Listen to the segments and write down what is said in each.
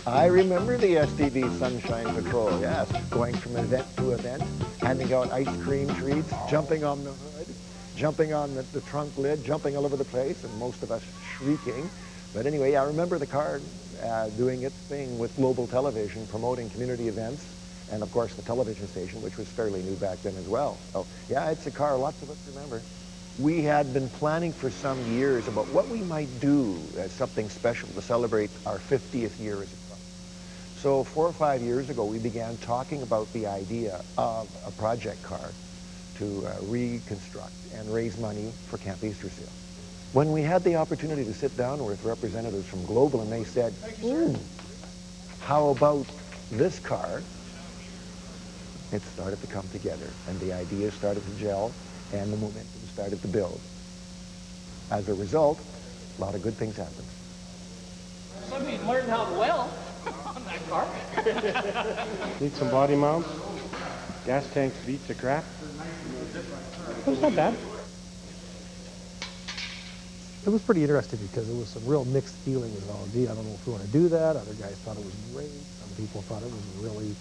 I remember the STD Sunshine Patrol, yes. Going from event to event, handing out ice cream treats, jumping on the hood, jumping on the trunk lid, jumping all over the place, and most of us shrieking. But anyway, I remember the car doing its thing with global television, promoting community events, and of course the television station, which was fairly new back then as well. So yeah, it's a car lots of us remember. We had been planning for some years about what we might do as something special to celebrate our 50th year as a club. So 4 or 5 years ago, we began talking about the idea of a project car to reconstruct and raise money for Camp Easterseal. When we had the opportunity to sit down with representatives from Global, and they said, how about this car? It started to come together, and the ideas started to gel, and the momentum started to build. As a result, a lot of good things happened. Somebody's learned how to weld on that car. Need some body mounts. Gas tanks beat to crap. It was not bad. It was pretty interesting because it was some real mixed feelings. Gee, I don't know if we want to do that. Other guys thought it was great. Some people thought it was really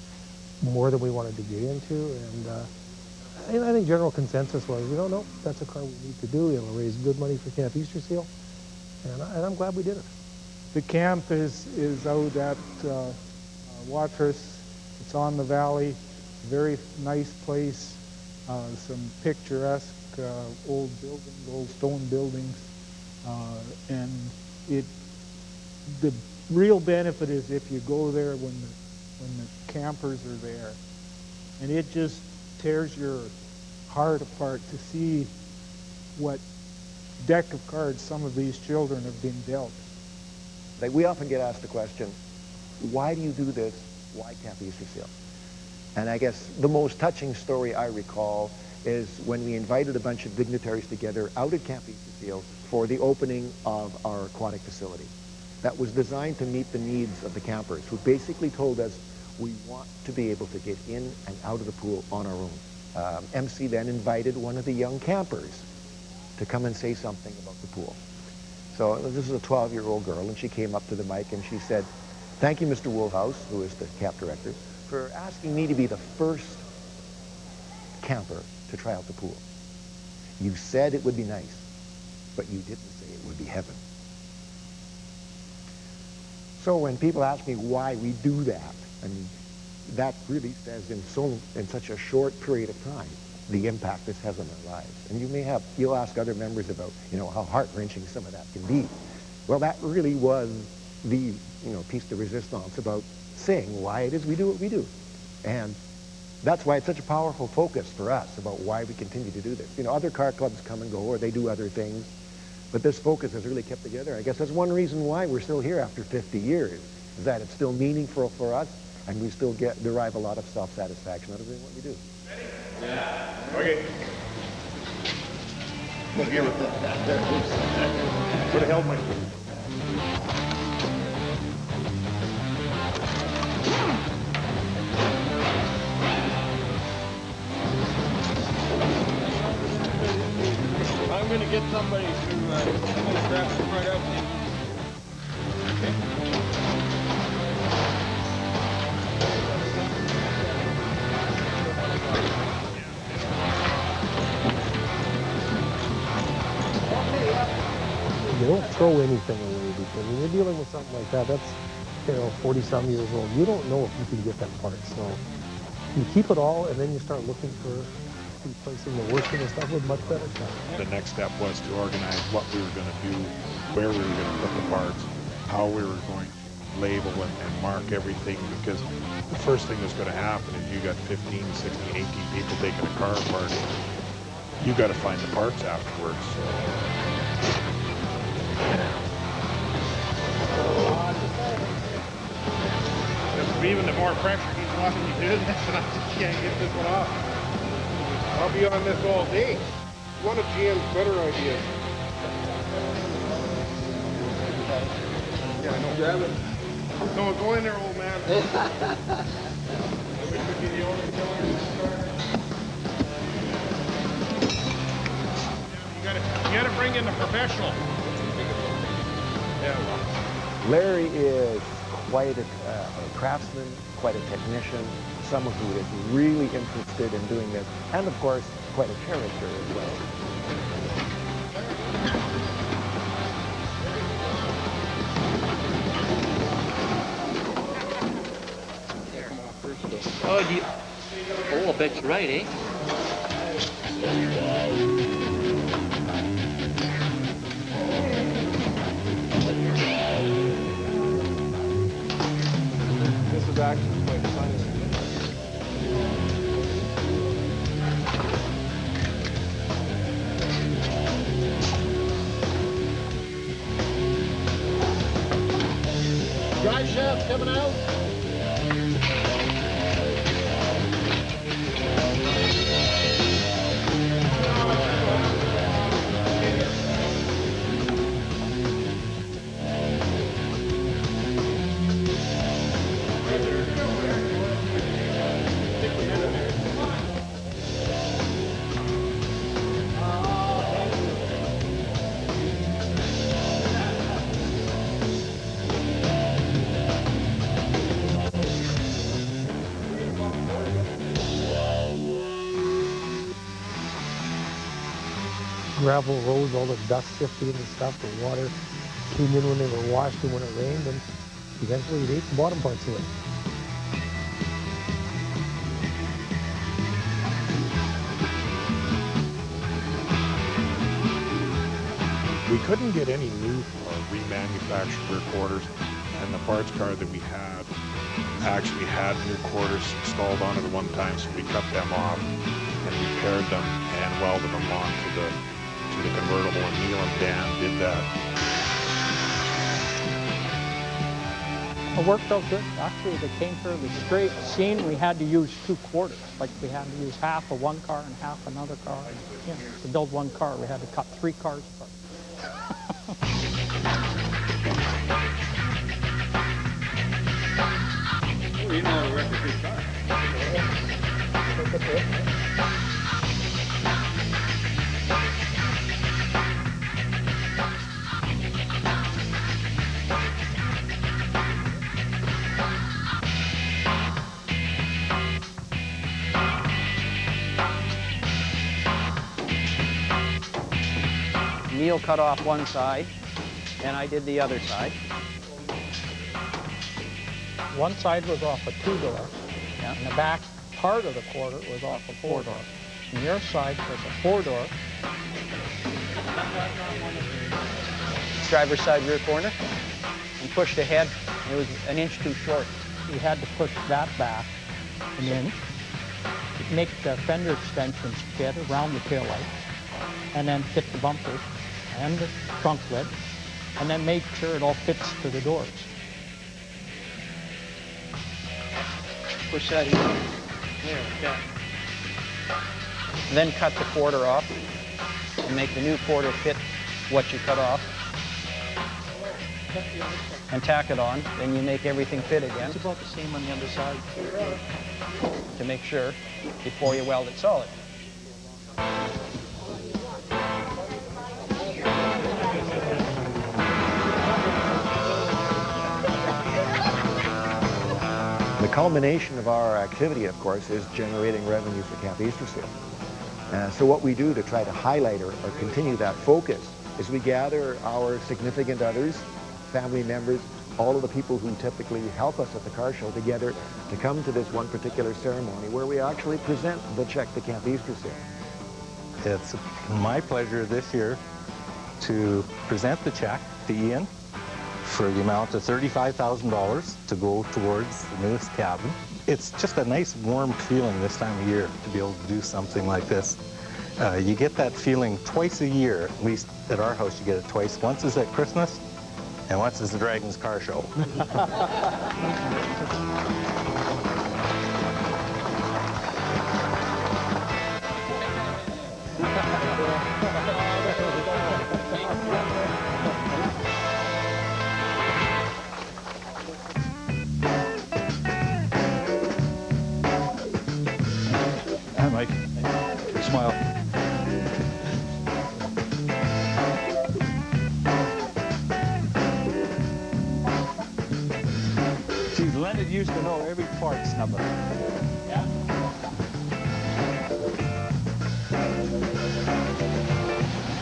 more than we wanted to get into. And I think general consensus was, no, that's a car we need to do. It'll raise good money for Camp Easterseal. And I'm glad we did it. The camp is out at Watrous. It's on the valley. Very nice place. Some picturesque old buildings, old stone buildings. And the real benefit is if you go there when the campers are there. And it just tears your heart apart to see what deck of cards some of these children have been dealt. We often get asked the question, why do you do this? Why Camp Easterseal? And I guess the most touching story I recall is when we invited a bunch of dignitaries together out at Camp Easterseal for the opening of our aquatic facility that was designed to meet the needs of the campers, who basically told us, we want to be able to get in and out of the pool on our own. MC then invited one of the young campers to come and say something about the pool. So this is a 12-year-old girl, and she came up to the mic and she said, thank you, Mr. Woolhouse, who is the camp director, for asking me to be the first camper to try out the pool. You said it would be nice, but you didn't say it would be heaven. So when people ask me why we do that, I mean, that really says in such a short period of time, the impact this has on our lives. And you'll ask other members about, how heart-wrenching some of that can be. Well, that really was the, piece de resistance about saying why it is we do what we do. And that's why it's such a powerful focus for us about why we continue to do this. Other car clubs come and go, or they do other things, but this focus has really kept together. I guess that's one reason why we're still here after 50 years, is that it's still meaningful for us, and we still derive a lot of self-satisfaction out of doing what we do. Ready? Yeah. Okay. Look here. Where the hell am I? I'm going to get somebody to strap it right up. Okay. You don't throw anything away because when you're dealing with something like that, that's 40-some years old. You don't know if you can get that part. So you keep it all, and then you start looking for replacing the working and stuff with much better stuff. The next step was to organize what we were going to do, where we were going to put the parts, how we were going to label and mark everything, because the first thing that's going to happen is you got 15, 16, 18 people taking a car apart. You got to find the parts afterwards. Even the more pressure he's watching me do this, and I just can't get this one off. I'll be on this all day. One of GM's better ideas. Yeah, I know. Grab it. No, go in there, old man. We could be the only killer in this car. You gotta bring in the professional. Yeah, well. Larry is quite a craftsman, quite a technician, someone who is really interested in doing this, and of course, quite a character as well. Oh, I bet you're right, eh? This is actually quite funny. Dry shaft coming out. Gravel roads, all the dust sifting and stuff, the water came in when they were washed and when it rained, and eventually it ate the bottom parts of it. We couldn't get any new or remanufactured rear quarters, and the parts car that we had actually had new quarters installed on it at one time, so we cut them off and repaired them and welded them onto the convertible, and Neil and Dan did that. It worked out good. Actually, they came fairly straight. Seeing we had to use 2 quarters, like we had to use half of one car and half another car. Yeah, to build one car, we had to cut 3 cars apart. You know how to wreck a big car. Neil cut off one side, and I did the other side. One side was off a 2-door, and the back part of the quarter was off a 4-door. And your side was a 4-door. Driver's side rear corner, and pushed ahead. It was an inch too short. You had to push that back and in, make the fender extensions fit around the taillight, and then fit the bumpers and the trunk lid, and then make sure it all fits to the doors. Push that in. There, okay. Then cut the quarter off and make the new quarter fit what you cut off. And tack it on, then you make everything fit again. It's about the same on the other side. To make sure before you weld it solid. The culmination of our activity, of course, is generating revenue for Camp Easterseal. So what we do to try to highlight or continue that focus is we gather our significant others, family members, all of the people who typically help us at the car show together to come to this one particular ceremony where we actually present the check to Camp Easterseal. It's my pleasure this year to present the check to Ian for the amount of $35,000 to go towards the newest cabin. It's just a nice warm feeling this time of year to be able to do something like this. You get that feeling twice a year, at least at our house you get it twice. Once is at Christmas, and once is the Draggins car show. Hi, Mike. Smile. Leonard used to know every parts number. Yeah.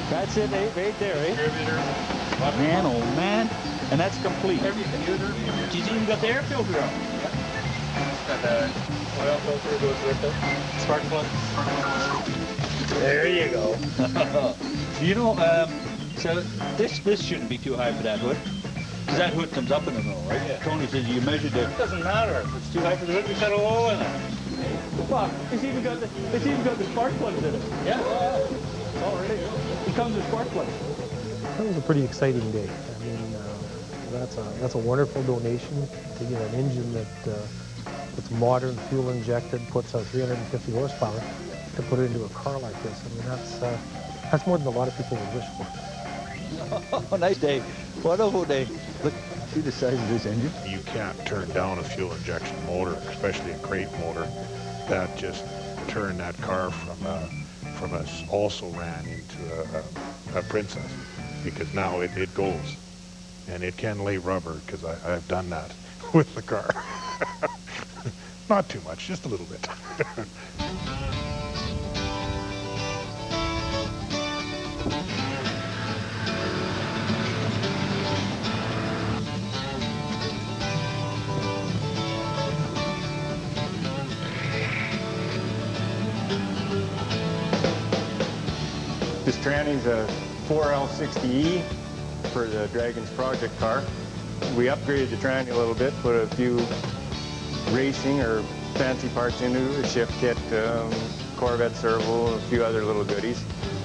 That's it, right there, eh? Man, oh man. And that's complete. She's even got the air filter on. Got the oil filter goes with it. Spark plug. There you go. You know, so this shouldn't be too high for that hood. Because that hood comes up in the middle, right? Yeah. Tony says you measured it. It doesn't matter. If it's too high for the hood, we set a low in it. Fuck, it's even got the spark plugs in it. Yeah. Already. It comes with spark plugs. That was a pretty exciting day. I mean, that's a wonderful donation to get an engine that's modern, fuel injected, puts out 350 horsepower, to put it into a car like this. I mean, that's more than a lot of people would wish for. Oh, nice day. Wonderful day. Look, see the size of this engine? You can't turn down a fuel injection motor, especially a crate motor. That just turned that car from a also ran into a princess, because now it goes. And it can lay rubber, because I've done that with the car. Not too much, just a little bit. This tranny's a 4L60E for the Draggins project car. We upgraded the tranny a little bit, put a few racing or fancy parts into it, a shift kit, Corvette servo, a few other little goodies.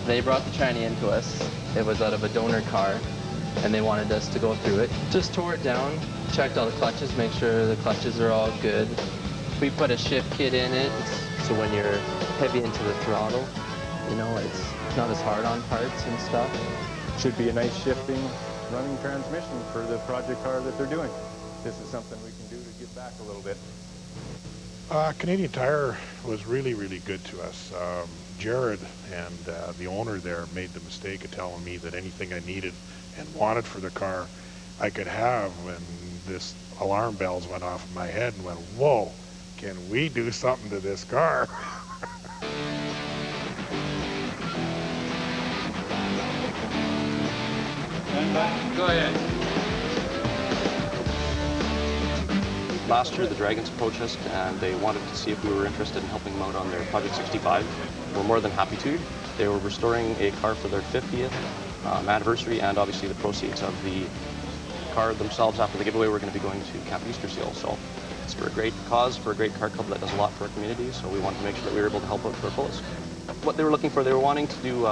They brought the tranny into us. It was out of a donor car, and they wanted us to go through it. Just tore it down, checked all the clutches, make sure the clutches are all good. We put a shift kit in it, so when you're heavy into the throttle, you know, it's not as hard on parts and stuff. Should be a nice shifting, running transmission for the project car that they're doing. This is something we can do to give back a little bit. Canadian Tire was really, really good to us. Jared and the owner there made the mistake of telling me that anything I needed and wanted for the car I could have, when this alarm bells went off in my head and went, whoa, can we do something to this car? Go ahead. Last year, the Draggins approached us and they wanted to see if we were interested in helping them out on their Project 65. We're more than happy to. They were restoring a car for their 50th anniversary, and obviously the proceeds of the car themselves after the giveaway were going to be going to Camp Easter Seal. So it's for a great cause, for a great car club that does a lot for our community, so we wanted to make sure that we were able to help out to our fullest. What they were looking for, they were wanting to do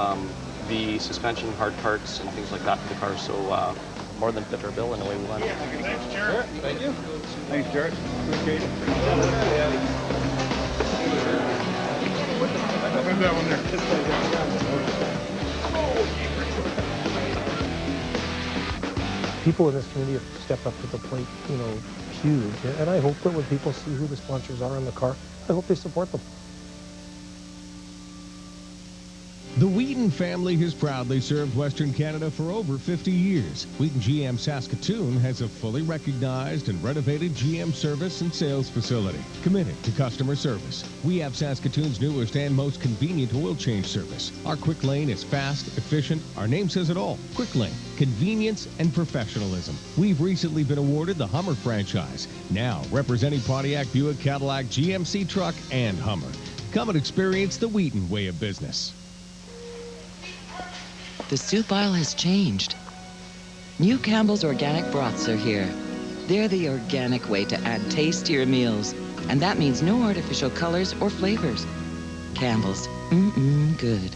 the suspension, hard parts, and things like that for the car, so more than fit our bill in a way we wanted. Thanks, Jared. Thank you. Thanks, Jared. Appreciate it. I'll have that one there. People in this community have stepped up to the plate, you know, huge. And I hope that when people see who the sponsors are on the car, I hope they support them. The Wheaton family has proudly served Western Canada for over 50 years. Wheaton GM Saskatoon has a fully recognized and renovated GM service and sales facility committed to customer service. We have Saskatoon's newest and most convenient oil change service. Our Quick Lane is fast, efficient. Our name says it all. Quick Lane, convenience and professionalism. We've recently been awarded the Hummer franchise, now representing Pontiac, Buick, Cadillac, GMC truck, and Hummer. Come and experience the Wheaton way of business. The soup aisle has changed. New Campbell's organic broths are here. They're the organic way to add taste to your meals. And that means no artificial colors or flavors. Campbell's, good.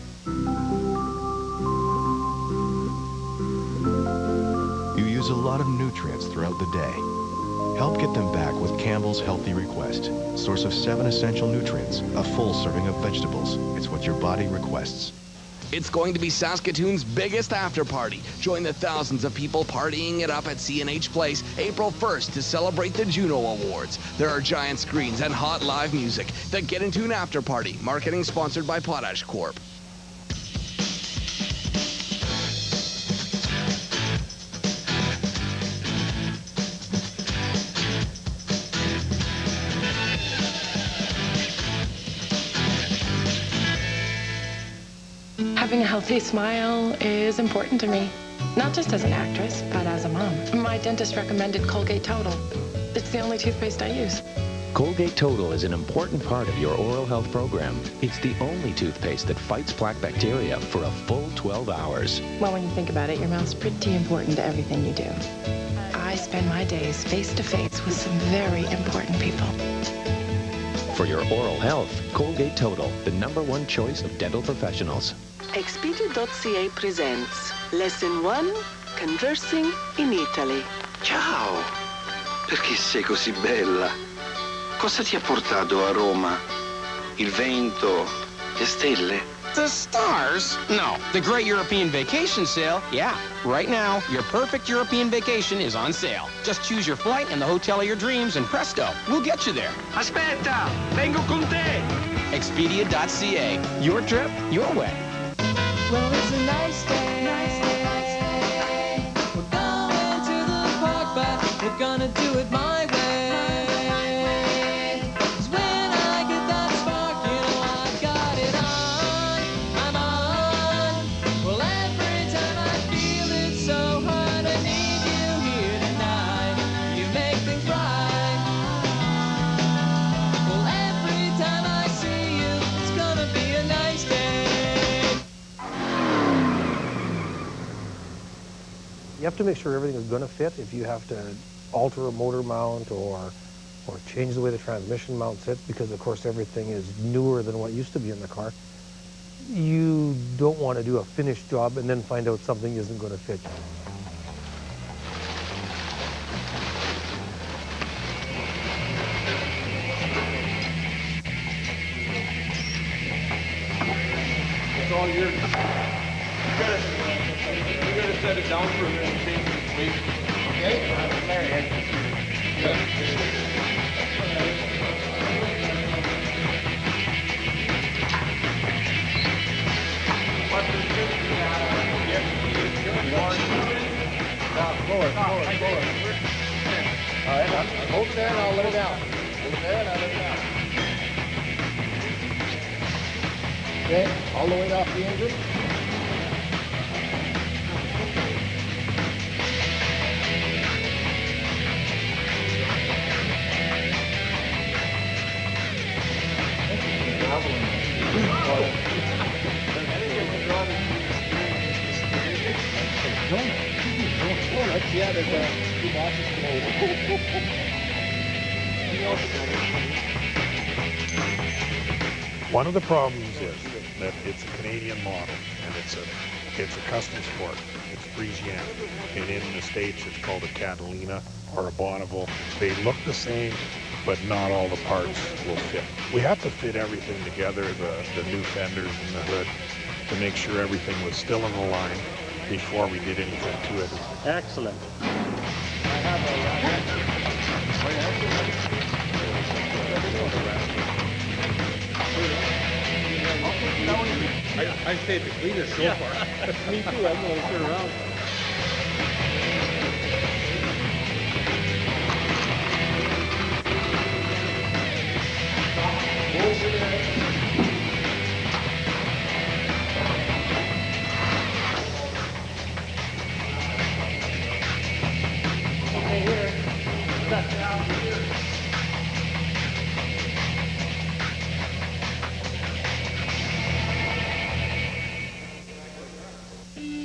You use a lot of nutrients throughout the day. Help get them back with Campbell's Healthy Request. Source of 7 essential nutrients, a full serving of vegetables. It's what your body requests. It's going to be Saskatoon's biggest after party. Join the thousands of people partying it up at C&H Place April 1st to celebrate the Juno Awards. There are giant screens and hot live music. The Get In Tune after party. Marketing sponsored by Potash Corp. Having a healthy smile is important to me, not just as an actress, but as a mom. My dentist recommended Colgate Total. It's the only toothpaste I use. Colgate Total is an important part of your oral health program. It's the only toothpaste that fights plaque bacteria for a full 12 hours. Well, when you think about it, your mouth's pretty important to everything you do. I spend my days face to face with some very important people. For your oral health, Colgate Total, the #1 choice of dental professionals. Expedia.ca presents Lesson 1, Conversing in Italy. Ciao! Perché sei così bella? Cosa ti ha portato a Roma? Il vento? Le stelle? The stars? No. The Great European Vacation Sale? Yeah. Right now, your perfect European vacation is on sale. Just choose your flight and the hotel of your dreams, and presto, we'll get you there. Aspetta! Vengo con te! Expedia.ca. Your trip, your way. Well, it's a nice day. We're going to the park, but we're gonna do it my way. 'Cause when I get that spark, you know I've got it on. I'm on. Well, every time I feel it so hard, I need you here tonight. You make things right. Well, every time I see you, it's gonna be a nice day. You have to make sure everything is going to fit. If you have to alter a motor mount or change the way the transmission mount sits, because of course everything is newer than what used to be in the car, you don't want to do a finished job and then find out something isn't going to fit. It's all yours. You gotta set it down for a minute and change the weight. Okay? Forward. All right, hold it there and I'll let it down. Hold it there and I'll let it down. Okay, all the way off the engine. Yeah, there's two boxes One of the problems is that it's a Canadian model, and it's a custom sport. It's Parisienne, and in the States it's called a Catalina or a Bonneville. They look the same, but not all the parts will fit. We had to fit everything together, the new fenders and the hood, to make sure everything was still in the line before we did anything to it. Excellent. I stayed the cleanest so far. Me too, I'm going to turn around.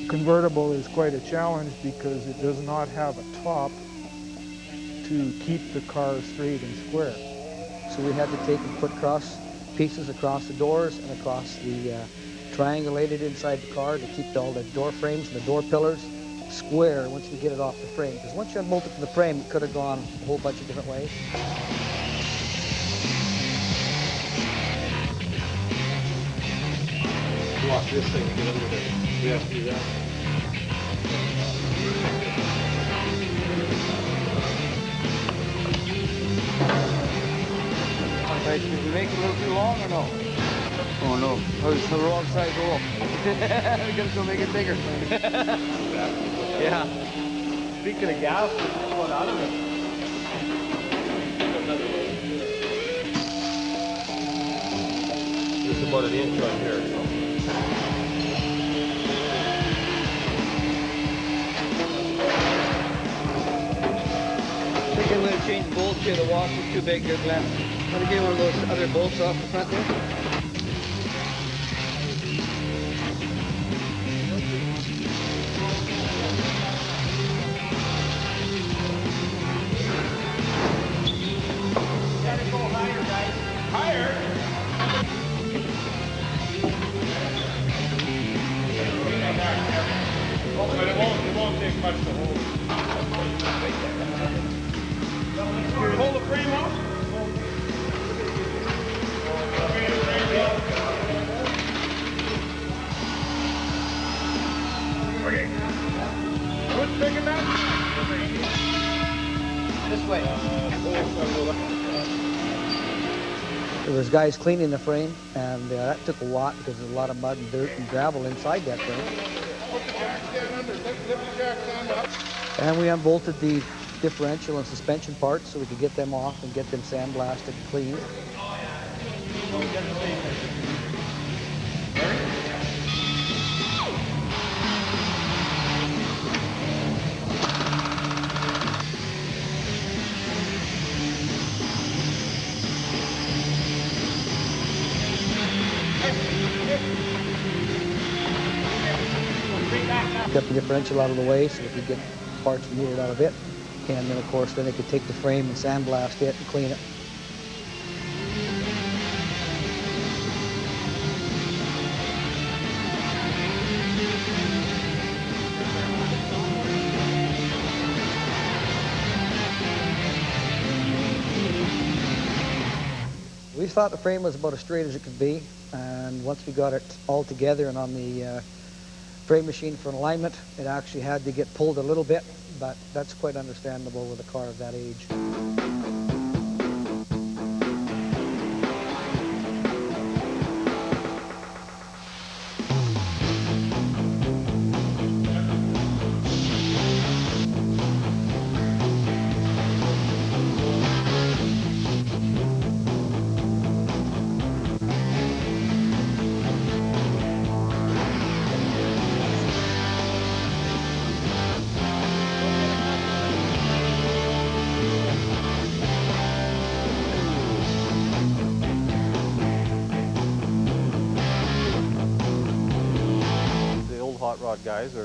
Convertible is quite a challenge because it does not have a top to keep the car straight and square. So we had to take and put cross pieces across the doors and across the triangulated inside the car to keep all the door frames and the door pillars square once we get it off the frame. Because once you unbolt it from the frame, it could have gone a whole bunch of different ways. You want this thing to get under there. We have to do that. Did we make it a little too long or no? Oh no, oh, it's the wrong side hole. We gotta go make it bigger. Yeah. Speaking of gas, we're going out of it. There's about an inch on here. to change bolts here. The washer's too big here, Glenn. Want to get one of those other bolts off the front there? But it won't take much to hold. Hold the frame up. Okay. What's big enough? This way. There was guys cleaning the frame, and that took a lot because there's a lot of mud and dirt and gravel inside that frame. And we unbolted the differential and suspension parts so we could get them off and get them sandblasted and cleaned. Kept the differential out of the way so we could get parts we needed out of it. And then, of course, then they could take the frame and sandblast it and clean it. We thought the frame was about as straight as it could be, and once we got it all together and on the frame machine for an alignment, it actually had to get pulled a little bit, but that's quite understandable with a car of that age. Guys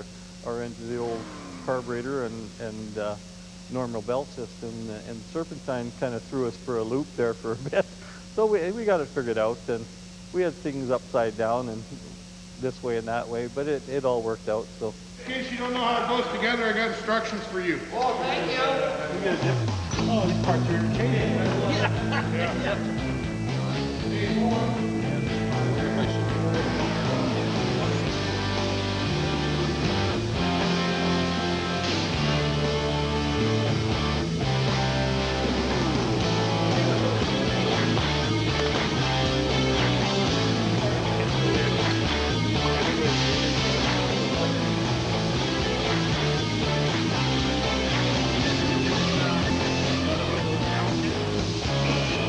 are into the old carburetor and normal belt system, and Serpentine kind of threw us for a loop there for a bit. So we got it figured out, and we had things upside down and this way and that way, but it all worked out. So In case you don't know how it goes together, I got instructions for you. Oh, thank you. Oh, these parts are interchangeable. Yeah.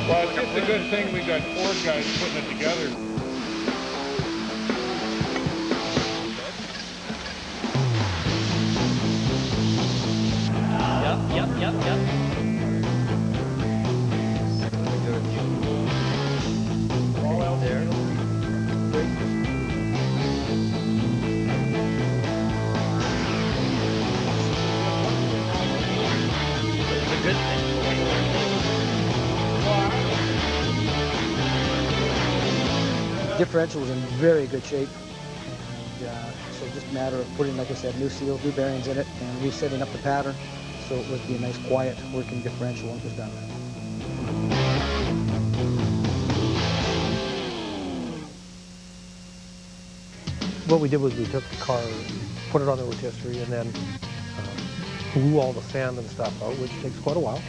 Well, it's just a good thing we got Ford guys putting it together. Yep. All there. It's a good thing. Differential was in very good shape, and so just a matter of putting, like I said, new seals, new bearings in it, and resetting up the pattern so it would be a nice, quiet, working differential when it was done. What we did was we took the car, put it on the rotisserie, and then blew all the sand and stuff out, which takes quite a while.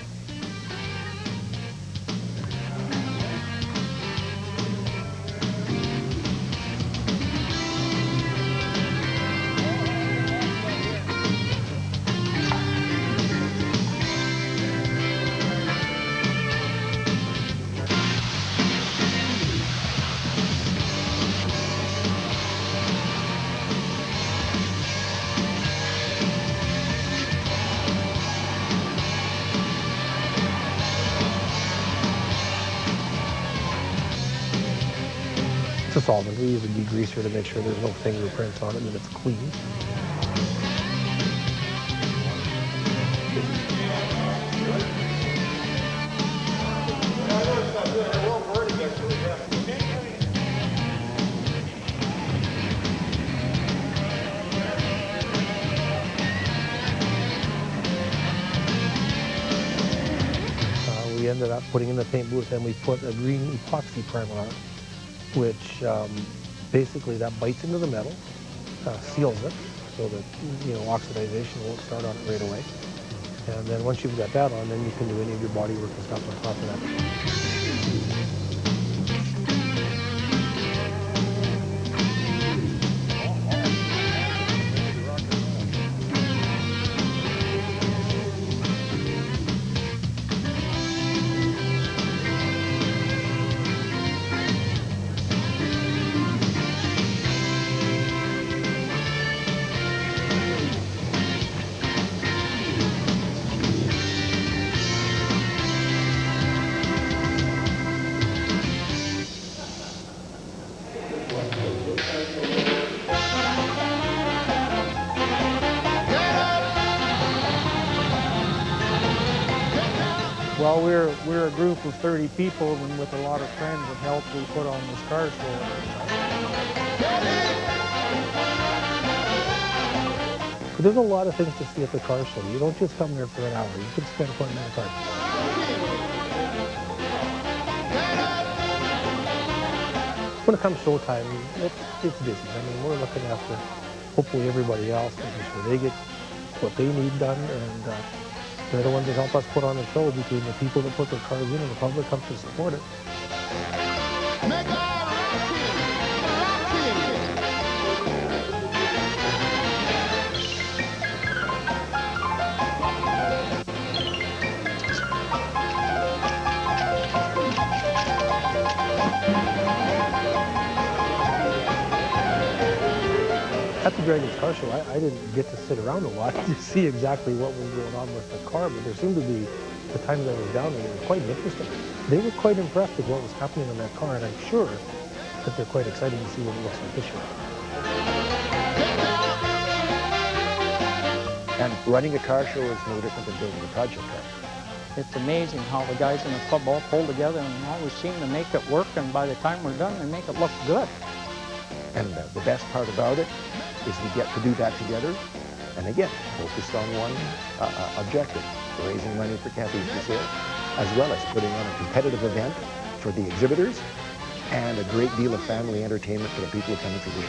It's a solvent. We use a degreaser to make sure there's no fingerprints on it and that it's clean. We ended up putting in the paint booth and we put a green epoxy primer on it, which basically that bites into the metal, seals it so that oxidization won't start on it right away. And then once you've got that on, then you can do any of your body work and stuff on top of that. Well, we're a group of 30 people, and with a lot of friends and help, we put on this car show. But there's a lot of things to see at the car show. You don't just come there for an hour. You can spend quite a bit of time. When it comes showtime, it's busy. I mean, we're looking after hopefully everybody else, making sure they get what they need done, and they're the ones that help us put on the show between the people that put their cars in and the public comes to support it. At the Draggins car show, I didn't get to sit around a lot to see exactly what was going on with the car, but there seemed to be, the times I was down there, it was quite interesting. They were quite impressed with what was happening in that car, and I'm sure that they're quite excited to see what it looks like this year. And running a car show is no different than building a project car. It's amazing how the guys in the club all pull together and always seem to make it work, and by the time we're done, they make it look good. And the best part about it is we get to do that together, and again, focused on one objective, raising money for Kathy's Sale, as well as putting on a competitive event for the exhibitors and a great deal of family entertainment for the people coming to the show.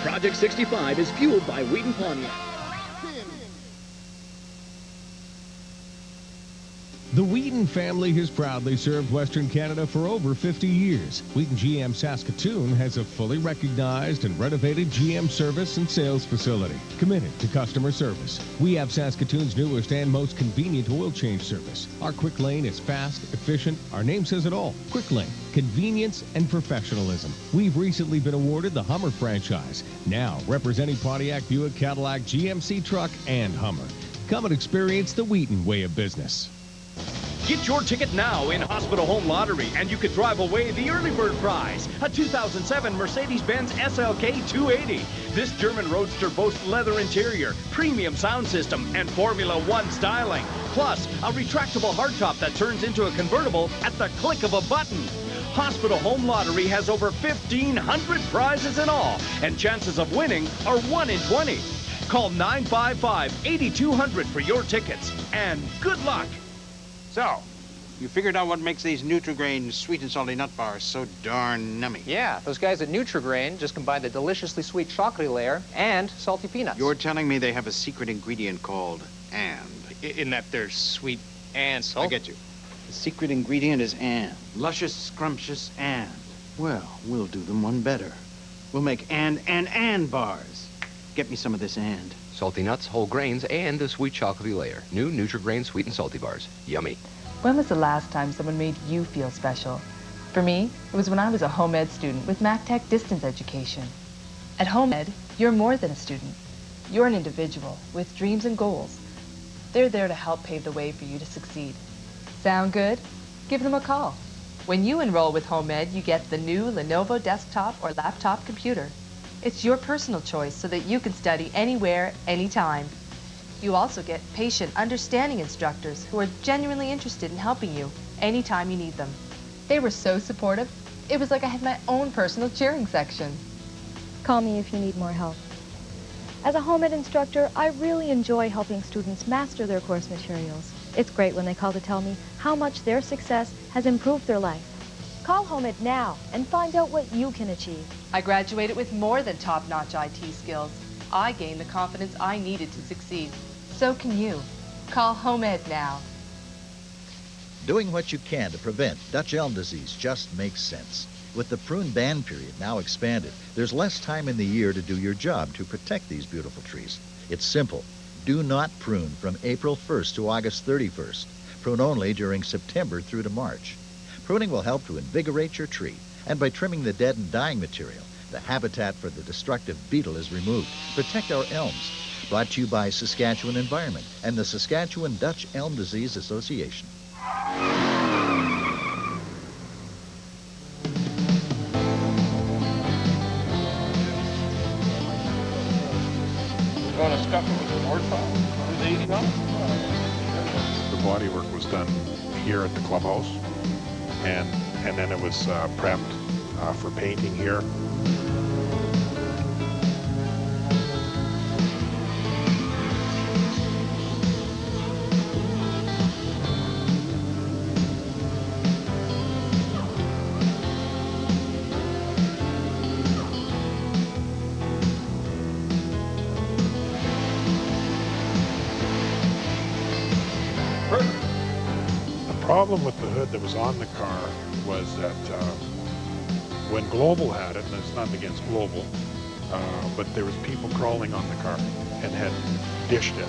Project 65 is fueled by Wheaton Pontiac. The Wheaton family has proudly served Western Canada for over 50 years. Wheaton GM Saskatoon has a fully recognized and renovated GM service and sales facility committed to customer service. We have Saskatoon's newest and most convenient oil change service. Our quick lane is fast, efficient. Our name says it all. Quick lane, convenience and professionalism. We've recently been awarded the Hummer franchise, now representing Pontiac, Buick, Cadillac, GMC truck, and Hummer. Come and experience the Wheaton way of business. Get your ticket now in Hospital Home Lottery, and you could drive away the early bird prize, a 2007 Mercedes-Benz SLK 280. This German roadster boasts leather interior, premium sound system, and Formula One styling. Plus, a retractable hardtop that turns into a convertible at the click of a button. Hospital Home Lottery has over 1,500 prizes in all, and chances of winning are 1 in 20. Call 955-8200 for your tickets, and good luck. So, you figured out what makes these Nutri-Grain sweet and salty nut bars so darn nummy. Yeah, those guys at Nutri-Grain just combine the deliciously sweet chocolate layer and salty peanuts. You're telling me they have a secret ingredient called and. In that they're sweet and salty? I get you. The secret ingredient is and. Luscious, scrumptious and. Well, we'll do them one better. We'll make and bars. Get me some of this and. Salty nuts, whole grains, and the sweet chocolatey layer. New Nutri-Grain sweet and salty bars. Yummy. When was the last time someone made you feel special? For me, it was when I was a home ed student with MacTech Distance Education. At home ed, you're more than a student. You're an individual with dreams and goals. They're there to help pave the way for you to succeed. Sound good? Give them a call. When you enroll with HomeEd, you get the new Lenovo desktop or laptop computer. It's your personal choice so that you can study anywhere, anytime. You also get patient, understanding instructors who are genuinely interested in helping you anytime you need them. They were so supportive. It was like I had my own personal cheering section. Call me if you need more help. As a HomeEd instructor, I really enjoy helping students master their course materials. It's great when they call to tell me how much their success has improved their life. Call HomeEd now and find out what you can achieve. I graduated with more than top-notch IT skills. I gained the confidence I needed to succeed. So can you. Call HomeEd now. Doing what you can to prevent Dutch elm disease just makes sense. With the prune ban period now expanded, there's less time in the year to do your job to protect these beautiful trees. It's simple. Do not prune from April 1st to August 31st. Prune only during September through to March. Pruning will help to invigorate your tree, and by trimming the dead and dying material, the habitat for the destructive beetle is removed. Protect our elms. Brought to you by Saskatchewan Environment and the Saskatchewan Dutch Elm Disease Association. Want to scuff it with the board saw? With 80 now? The body work was done here at the clubhouse, and then it was prepped for painting here. The problem with the hood that was on the car was that when Global had it, and it's nothing against Global, but there was people crawling on the car and had dished it.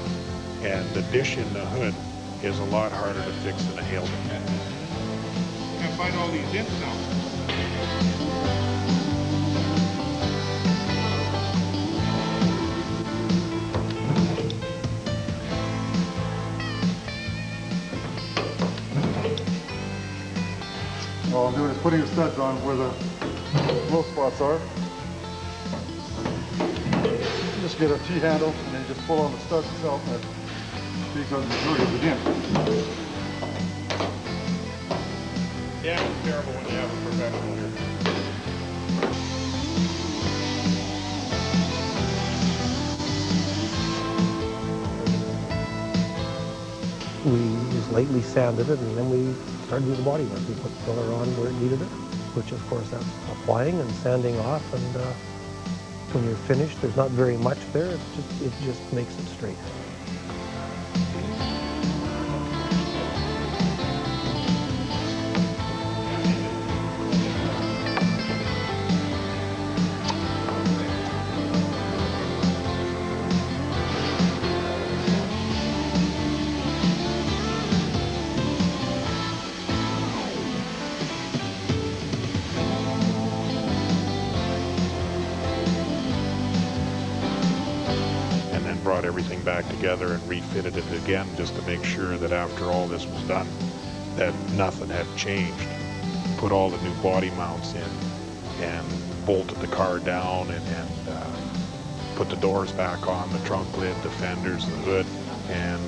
And the dish in the hood is a lot harder to fix than a hail dent. Can't find all these dents now. All I'm doing is putting the studs on where the low spots are. Just get a T-handle and then just pull on the studs itself and take out the majority of the dent. Yeah, it's terrible when you have a professional here. We just lightly sanded it, and then we started doing the body work. We put the filler on where it needed it, which of course that's applying and sanding off, and when you're finished, there's not very much there. It just makes it straight. Brought everything back together and refitted it again just to make sure that after all this was done that nothing had changed. Put all the new body mounts in and bolted the car down and put the doors back on, the trunk lid, the fenders, the hood, and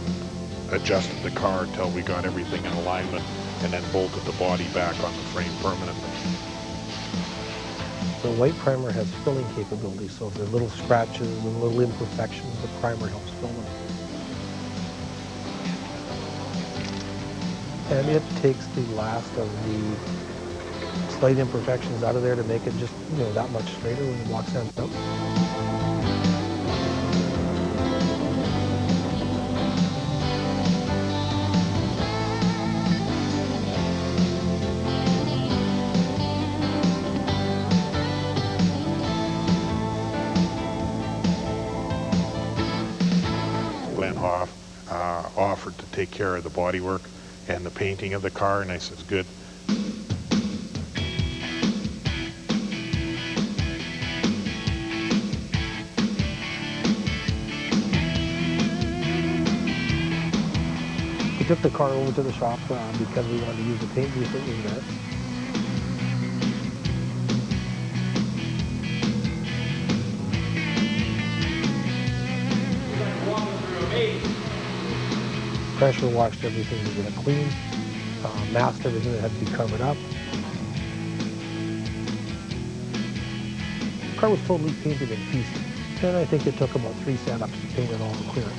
adjusted the car until we got everything in alignment, and then bolted the body back on the frame permanently. The white primer has filling capability, so if there are little scratches and little imperfections, the primer helps fill them. And it takes the last of the slight imperfections out of there to make it just, that much straighter when you block sand out. Offered to take care of the bodywork and the painting of the car, and I said, good. We took the car over to the shop because we wanted to use the paint booth that was there. pressure washed everything to get it clean, masked everything that had to be covered up. The car was totally painted in pieces, and I think it took about 3 setups to paint it all and clear it.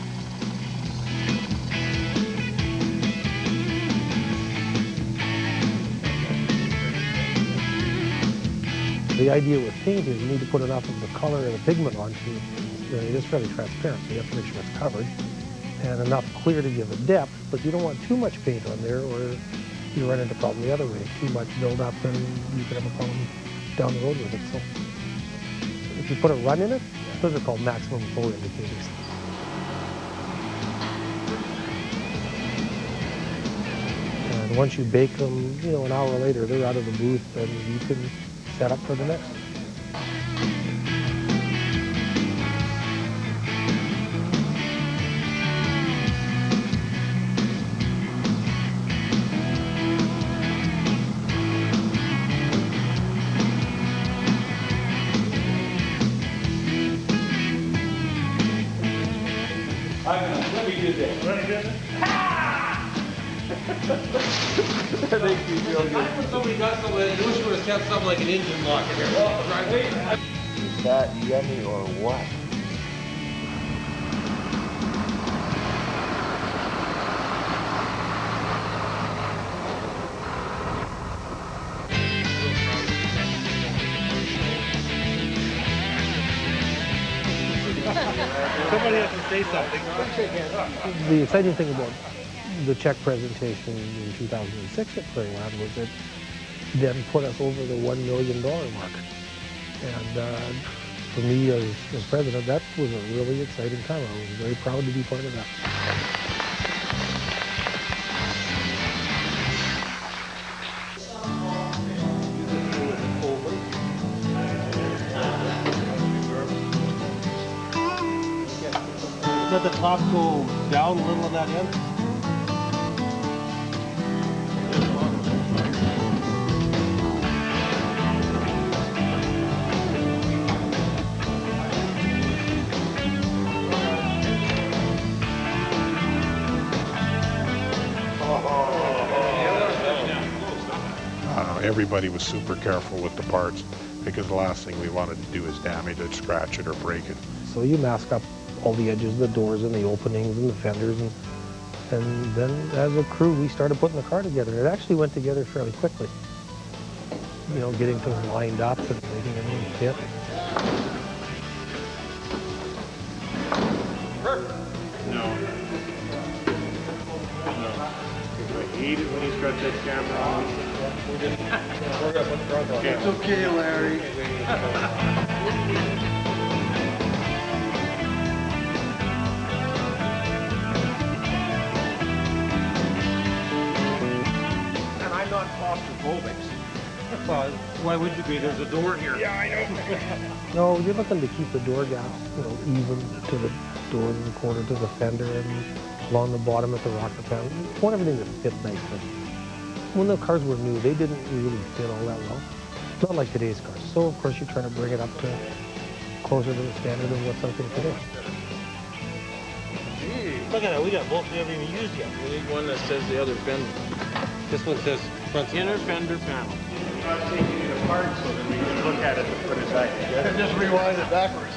The idea with paint is you need to put enough of the color and the pigment onto it. It is fairly transparent, so you have to make sure it's covered. And enough clear to give it depth, but you don't want too much paint on there or you run into a problem the other way. Too much build-up and you could have a problem down the road with it. So if you put a run in it, those are called maximum flow indicators. And once you bake them, you know, an hour later, they're out of the booth and you can set up for the next. Let me do this. Let me do this. That makes me feel good. I somebody got something, I wish you would have kept something like an engine lock in here. Is that yummy or what? Somebody has to say something. The exciting thing about the check presentation in 2006 at Prairieland was it then put us over the $1 million mark. And for me as president, that was a really exciting time. I was very proud to be part of that. Let the top go down a little on that end. Everybody was super careful with the parts because the last thing we wanted to do is damage it, scratch it, or break it. So you mask up all the edges of the doors and the openings and the fenders, and then as a crew we started putting the car together. It actually went together fairly quickly. You know, getting things lined up and making everything fit. No. I hate it when he's got that camera on. It's okay, Larry. And I'm not claustrophobic. Well, why would you be? There's a door here. Yeah, I know. No, you're looking to keep the door gaps, you know, even to the door and the corner to the fender and along the bottom at the rocker panel. You want everything to fit nicely. When the cars were new, they didn't really fit all that well. Not like today's cars. So, of course, you're trying to bring it up to closer to the standard of what's out there today. Look at that, we got both we haven't even used yet. We need one that says the other fender. This one says front inner fender panel. We're not taking it apart so that we can look at it and put it back together. And just rewind it backwards.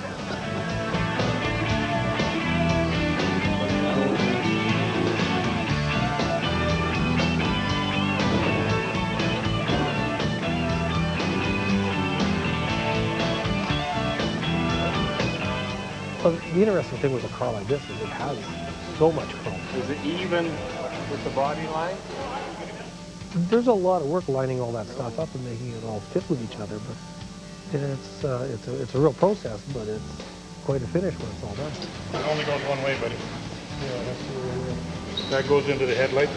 Well, the interesting thing with a car like this is it has so much chrome. Is it even with the body line? There's a lot of work lining all that stuff up and making it all fit with each other, but it's a real process, but it's quite a finish when it's all done. It only goes one way, buddy. That goes into the headlight.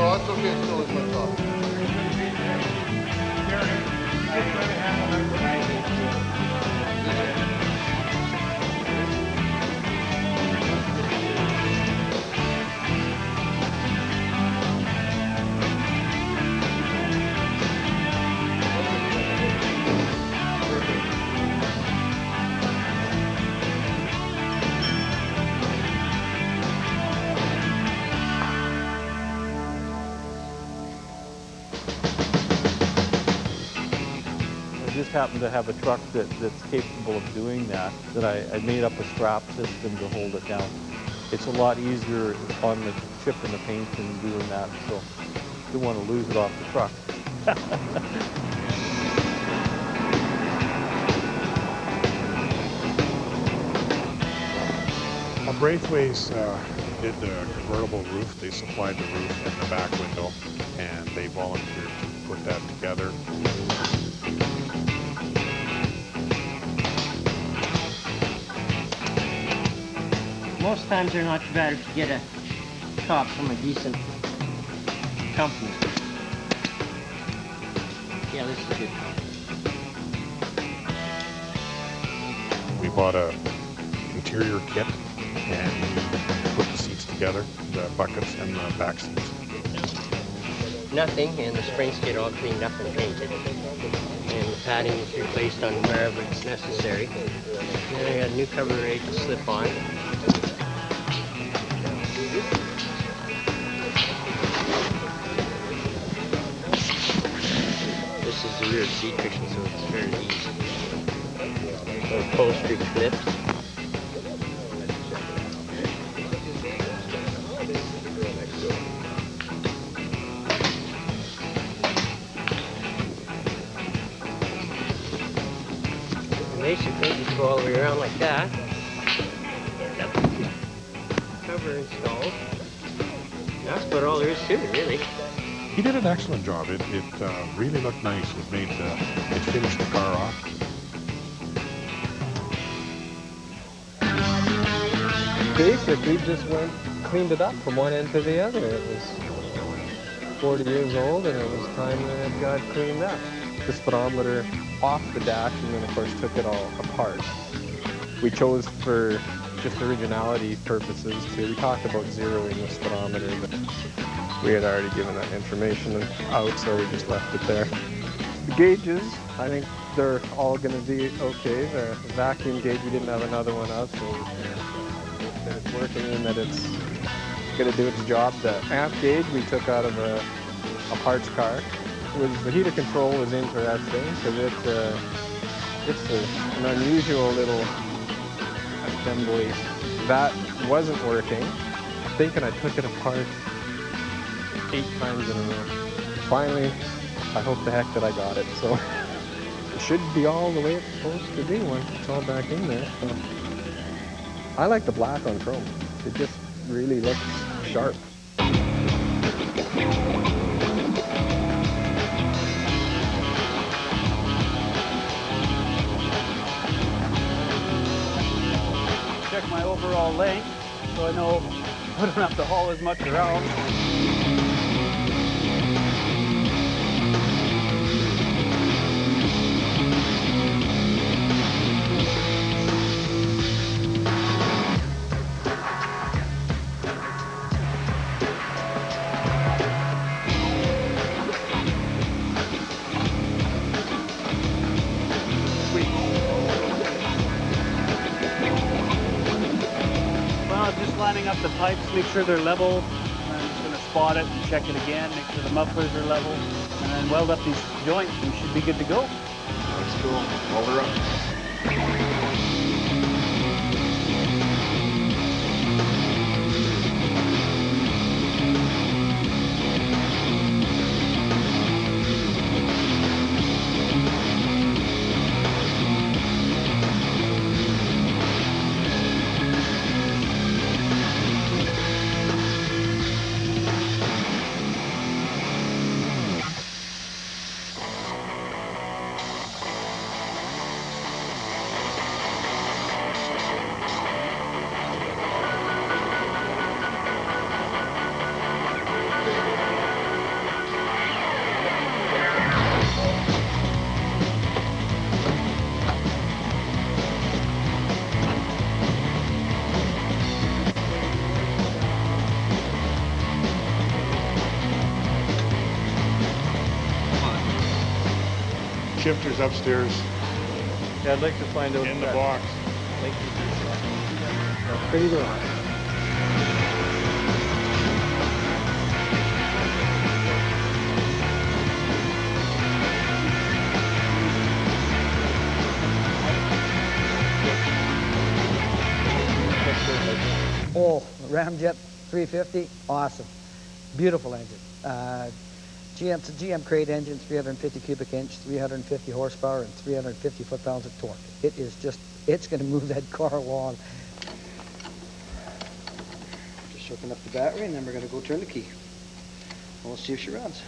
Oh, that's okay, still is my top. just happen to have a truck that's capable of doing that, I made up a strap system to hold it down. It's a lot easier on the chip and the paint than doing that, so I don't want to lose it off the truck. Braithways did the convertible roof. They supplied the roof and the back window, and they volunteered to put that together. Most times they're not too bad if you get a top from a decent company. Yeah, this is good. We bought a interior kit and put the seats together, the buckets and the back seats. Nothing, and the springs get all cleaned up and painted. And the padding is replaced on wherever it's necessary. And then I got a new cover ready to slip on. This is the rear seat cushion, so it's very easy. Upholstery clips. Basically, just go all the way around like that. Cover installed. That's about all there is to it, really. He did an excellent job. It really looked nice. It finished the car off. Basically, just cleaned it up from one end to the other. It was 40 years old, and it was time that it got cleaned up. The speedometer off the dash, and then of course took it all apart. We chose for just originality purposes we talked about zeroing the speedometer, but we had already given that information out, so we just left it there. The gauges, I think they're all going to be okay. The vacuum gauge, we didn't have another one up, so that it's working and that it's going to do its job. The amp gauge we took out of a parts car. The heater control was interesting because it's an unusual little assembly. That wasn't working. I'm thinking I took it apart 8 times in a row. Finally, I hope the heck that I got it. So it should be all the way it's supposed to be once it's all back in there. So I like the black on chrome. It just really looks sharp. Check my overall length so I know I don't have to haul as much around. Lining up the pipes, make sure they're level. I'm just going to spot it and check it again, make sure the mufflers are level, and then weld up these joints and we should be good to go. That's cool. Weld her up. Shifters upstairs. Yeah, I'd like to find out in the box. Pretty good. Ramjet 350, awesome. Beautiful engine. It's a GM crate engine, 350 cubic inch, 350 horsepower, and 350 foot-pounds of torque. It is just, it's going to move that car along. Just hooking up the battery, and then we're going to go turn the key. We'll see if she runs.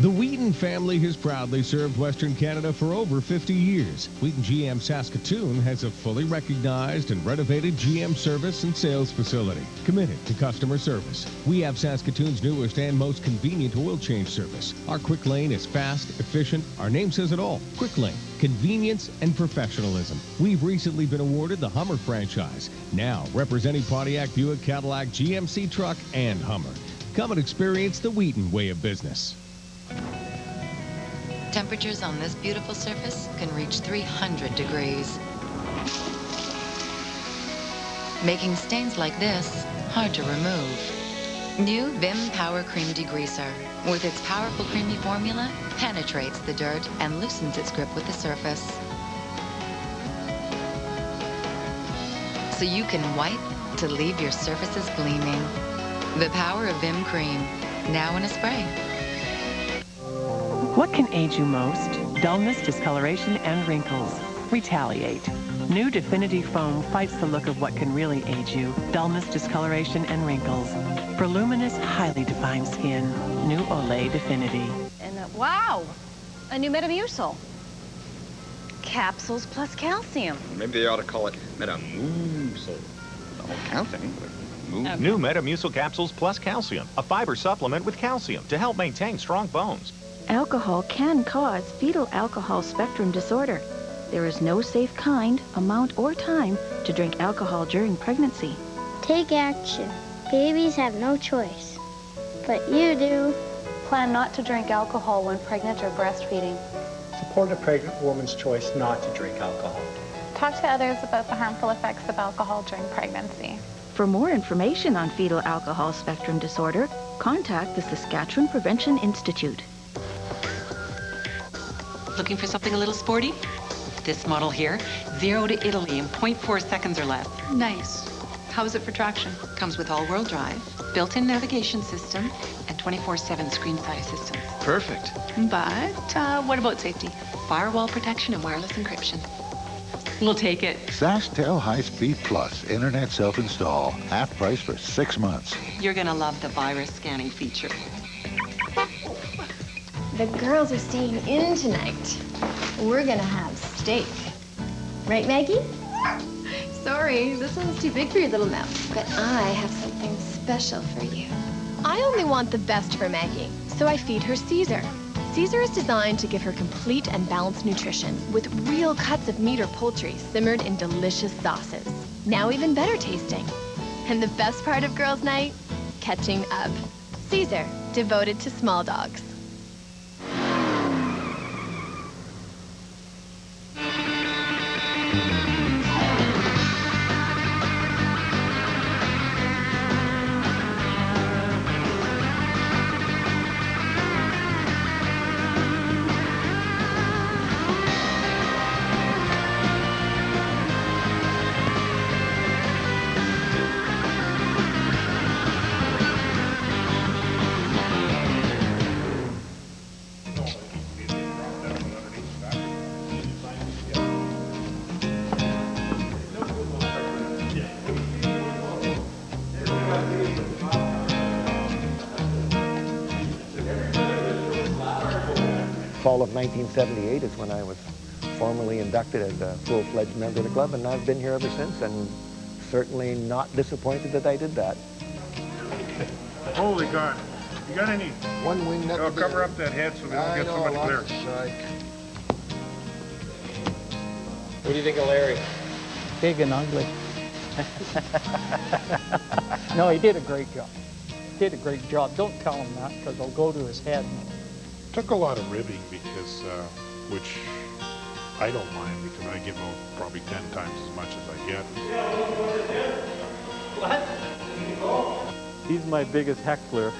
The Wheaton family has proudly served Western Canada for over 50 years. Wheaton GM Saskatoon has a fully recognized and renovated GM service and sales facility committed to customer service. We have Saskatoon's newest and most convenient oil change service. Our Quick Lane is fast, efficient. Our name says it all. Quick Lane, convenience and professionalism. We've recently been awarded the Hummer franchise, now representing Pontiac, Buick, Cadillac, GMC truck, and Hummer. Come and experience the Wheaton way of business. Temperatures on this beautiful surface can reach 300 degrees, making stains like this hard to remove. New Vim Power Cream Degreaser, with its powerful creamy formula, penetrates the dirt and loosens its grip with the surface. So you can wipe to leave your surfaces gleaming. The power of Vim Cream, now in a spray. What can age you most? Dullness, discoloration, and wrinkles. Retaliate. New Definity Foam fights the look of what can really age you. Dullness, discoloration, and wrinkles. For luminous, highly defined skin. New Olay Definity. And wow! A new Metamucil. Capsules plus calcium. Maybe they ought to call it Metamucil. The whole counting. Okay. New Metamucil Capsules plus calcium. A fiber supplement with calcium to help maintain strong bones. Alcohol can cause fetal alcohol spectrum disorder. There is no safe kind, amount, or time to drink alcohol during pregnancy. Take action. Babies have no choice. But you do. Plan not to drink alcohol when pregnant or breastfeeding. Support a pregnant woman's choice not to drink alcohol. Talk to others about the harmful effects of alcohol during pregnancy. For more information on fetal alcohol spectrum disorder, contact the Saskatchewan Prevention Institute. Looking for something a little sporty? This model here, 0 to Italy in 0.4 seconds or less. Nice. How is it for traction? Comes with all-wheel drive, built-in navigation system, and 24/7 screen-side assistance. Perfect. But what about safety? Firewall protection and wireless encryption. We'll take it. SaskTel High Speed Plus, internet self-install. Half price for 6 months. You're gonna love the virus scanning feature. The girls are staying in tonight. We're gonna have steak. Right, Maggie? Sorry, this one's too big for your little mouth. But I have something special for you. I only want the best for Maggie, so I feed her Caesar. Caesar is designed to give her complete and balanced nutrition with real cuts of meat or poultry simmered in delicious sauces. Now even better tasting. And the best part of girls' night? Catching up. Caesar, devoted to small dogs. fall of 1978 is when I was formally inducted as a full-fledged member of the club, and I've been here ever since, and certainly not disappointed that I did that. Holy God. You got any? One wing nut. Cover up that head so they don't get so much glare. What do you think of Larry? Big and ugly. No, he did a great job. Did a great job. Don't tell him that, because it'll go to his head. Took a lot of ribbing because, which I don't mind because I give out probably 10 times as much as I get. What? He's my biggest heckler.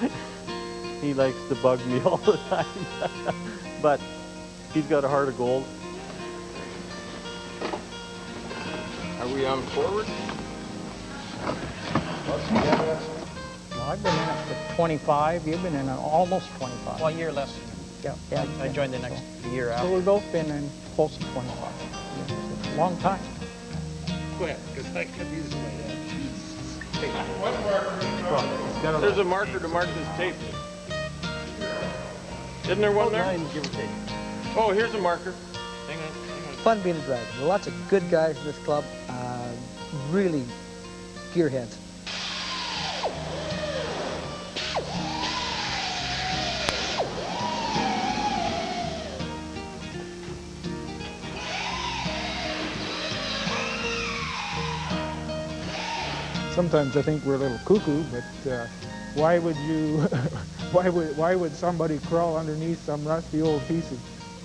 He likes to bug me all the time. But he's got a heart of gold. Are we on forward? Well, I've been in it for 25. You've been in it almost 25. Well, a year less. Yeah. I joined the next year after. So we've both been in close to 25. Yeah, it's a long time. Go ahead, because I could use my head. There's a marker to mark this tape. Isn't there one there? Give or take. Oh, here's a marker. Hang on. Fun being a Dragon. There are lots of good guys in this club. Really gearheads. Sometimes I think we're a little cuckoo, but why would you, why would somebody crawl underneath some rusty old piece of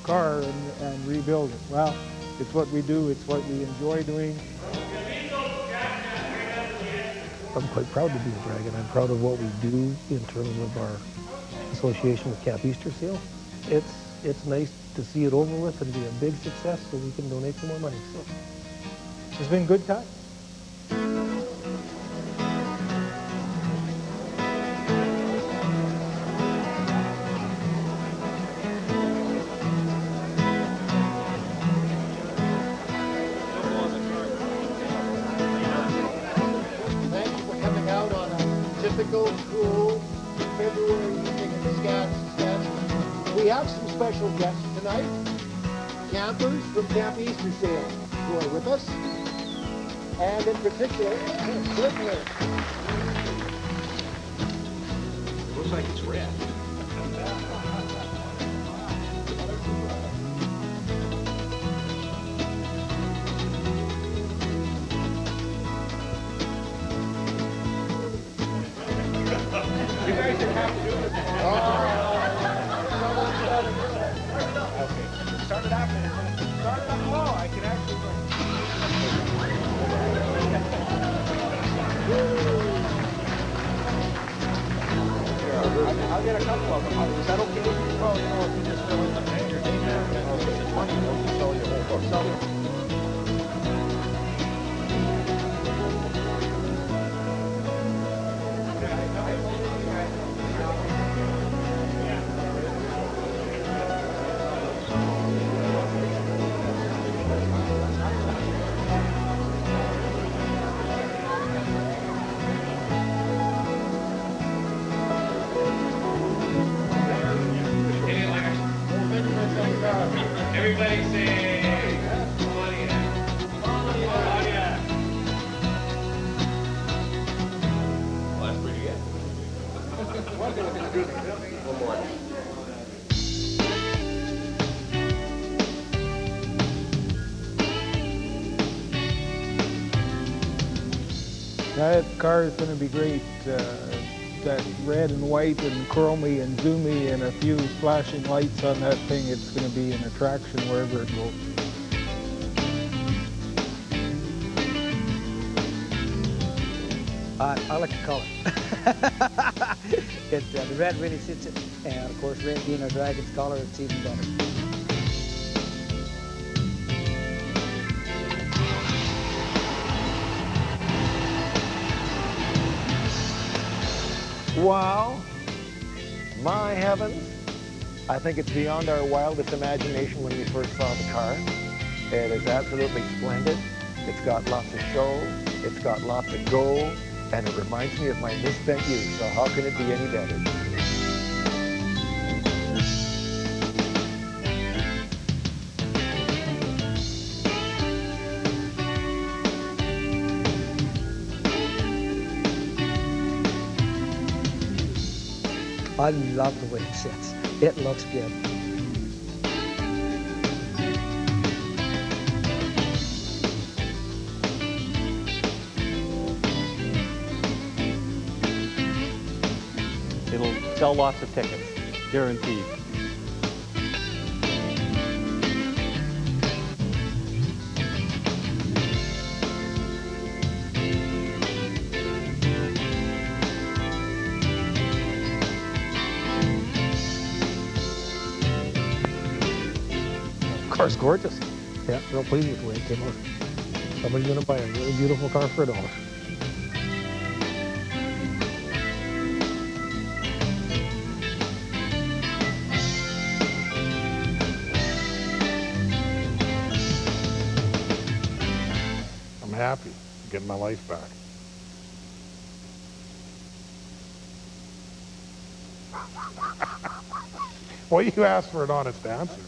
car and rebuild it? Well, it's what we do, it's what we enjoy doing. I'm quite proud to be a Dragon. I'm proud of what we do in terms of our association with Camp Easter Seal. It's nice to see it over with and be a big success so we can donate some more money. So it's been good time. Cool February evening in Saskatoon. We have some special guests tonight. Campers from Camp Easter Seal who are with us. And in particular, Cliffler. It looks like it's red. I'll get a couple of them. Is that okay? Well, you know, if you just fill in the name, your name, and the 20, we'll sell you a whole book. Everybody say, well, that's pretty good. One more. That car is going to be great. That red and white and chromey and zoomy and a few flashing lights on that thing, it's going to be an attraction wherever it goes. I like the color. The red really suits it, and of course, red being a Dragon's color, it's even better. Wow, my heavens. I think it's beyond our wildest imagination when we first saw the car. It is absolutely splendid. It's got lots of show, it's got lots of go, and it reminds me of my misspent youth, so how can it be any better? I love the way it sits. It looks good. It'll sell lots of tickets, guaranteed. Car's gorgeous. Yeah, real pleased with the way it came out. Somebody's gonna buy a really beautiful car for $1. I'm happy. I'm getting my life back. Well, you asked for an honest answer.